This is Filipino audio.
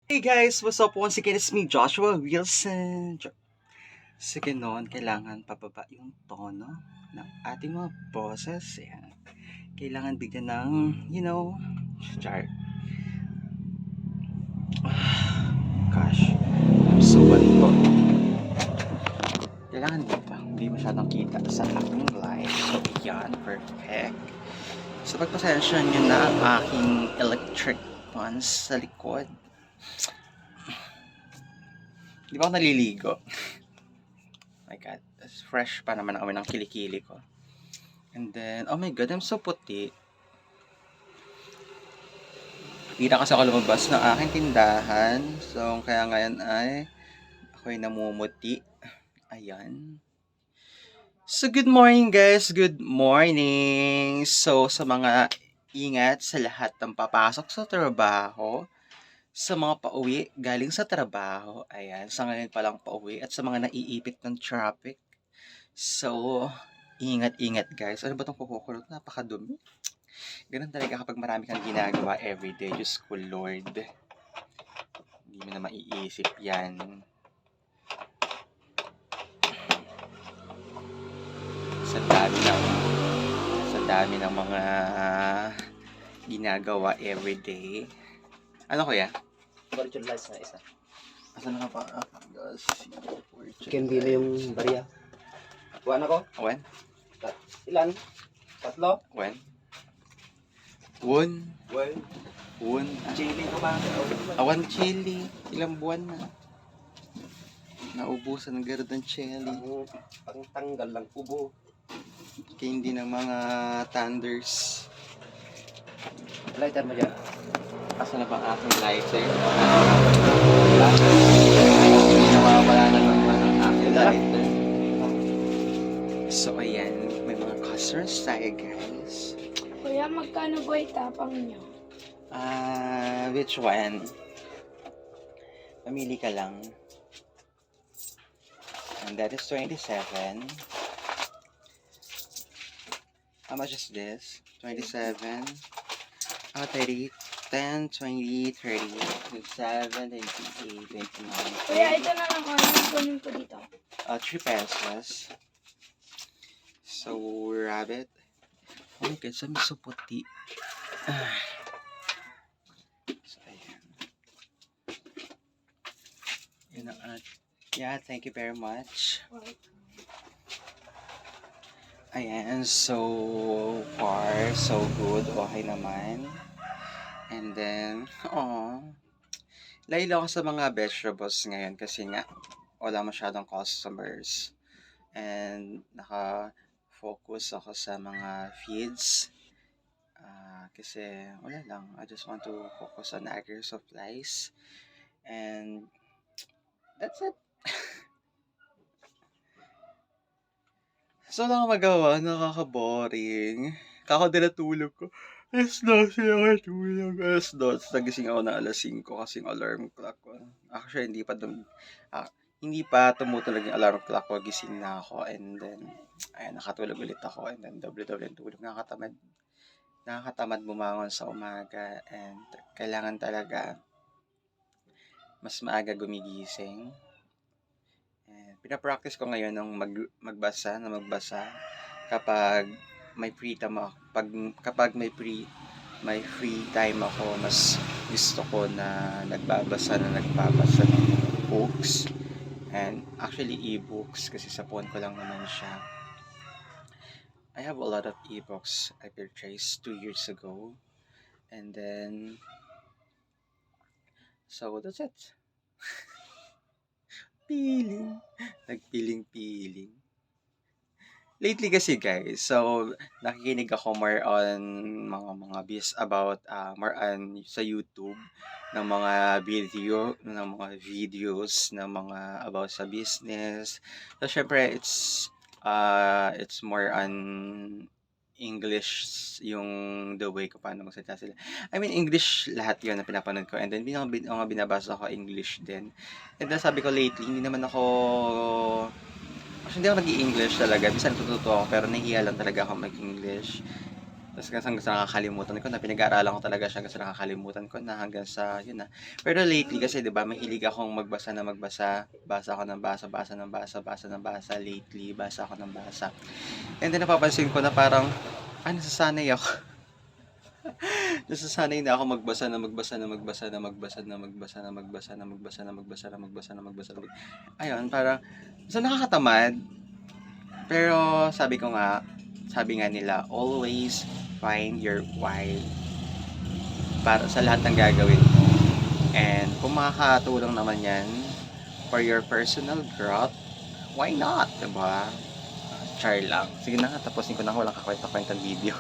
Hey guys, what's up? Once again, it's me, Joshua Wilson. Sa ganon, kailangan pababa yung tono ng ating mga boses. Ayan. Kailangan bigyan ng, char. Gosh, I'm so antot. Kailangan dito. Hindi masyadong kita sa aking live. So, yan. Perfect. So, pagpasensya nyo na ang aking electric fans sa likod. Di ba ako naliligo? My God, fresh pa naman ako ng kilikili ko. And then, oh my God, I'm so puti. Hindi na kasi ako lumabas ng aking tindahan. So, kaya ngayon ay ako'y namumuti. Ayan. So, good morning guys. Good morning. So, sa mga ingat sa lahat ng papasok sa trabaho, sa mga pauwi galing sa trabaho, ayan, sa ngayon palang pauwi, at sa mga naiipit ng traffic. So, ingat-ingat guys. Ano ba itong kukukulot? Napakadumi. Ganun talaga kapag marami kang ginagawa everyday. Diyos ko Lord. Hindi mo na maiisip yan. Sa dami ng mga ginagawa everyday. Ano kuya? Virtual lights na isa. Asan na ka pa? Chicken dito yung barya. Kuha na ko? When? Ilan? Tatlo? When? One? Well, One? chili ko ba? Awan chili. Ilang buwan na. Naubusan ng garden chili. Pangtanggal lang ubo. Kaya hindi ng mga thunders. Lighter mo dyan. Asan na ba ang aking lighter? Nawawala na naman ang aking lighter. So, ayan. May mga customers tayo, guys. Kuya, magkano ba itapang nyo? Which one? Mamili ka lang. And that is 27. How much is this? 27. 30. 10, 20, 30, 27, 28, 29. Kuya, ito na lang ano, kunin ko dito. 3 pesos. So, rabbit. Oh my God, sabi so puti. So, ayan. Yun ang yeah, thank you very much. Ayan, so far, so good. Okay naman. And then, laylo ako sa mga vegetables ngayon kasi nga, wala masyadong customers. And naka-focus ako sa mga feeds. Kasi wala lang, I just want to focus on agri supplies. And that's it. So, lang magawa, nakaka-boring. Kakadala tulog ko. Alas 12 ako tulog. Alas 12. Nagising ako na alas 5 kasi yung alarm clock ko. Actually, hindi pa tumutulog yung alarm clock ko. Gising na ako. And then, ayan, nakatulog ulit ako. And then, doble-doble yung tulog. Nakakatamad bumangon sa umaga. And kailangan talaga mas maaga gumigising. Pinapractice ko ngayon ng magbasa kapag may free time ako. Kapag may free time ako, mas gusto ko na nagbabasa ng books. And actually e-books kasi sa phone ko lang naman siya. I have a lot of e-books I purchased 2 years ago. And then, so that's it. Nagpiling. Lately kasi guys, so nakikinig ako more on mga about more on sa YouTube ng mga videos ng mga about sa business. So syempre it's more on English yung the way ko paano magsalita sila. I mean, English lahat yun na pinapanood ko. And then, mga binabasa ko English din. And then, sabi ko lately, hindi ako nag-i-English talaga. Minsan natututo ako, pero nahihiya lang talaga ako mag-English. Tapos hanggang sa nakakalimutan ko na pinag-aaralan ko talaga siya hanggang sa nakakalimutan ko na hanggang sa yun na. Pero lately kasi 'di ba mahilig akong magbasa na magbasa. Basa ako ng basa, basa ng basa, basa ng basa lately, basa ako ng basa. And then napapansin ko na parang nasasanay ako. Nasasanay na ako magbasa na magbasa na magbasa na magbasa na magbasa na magbasa na magbasa na magbasa na magbasa na magbasa na ayun, parang so nakakatamad. Pero sabi nga nila, always find your why para sa lahat ng gagawin mo. And kung makakatulong naman yan for your personal growth, why not? Diba? Char lang. Sige na nga, tapusin ko na. Walang kakwenta-kwentang video.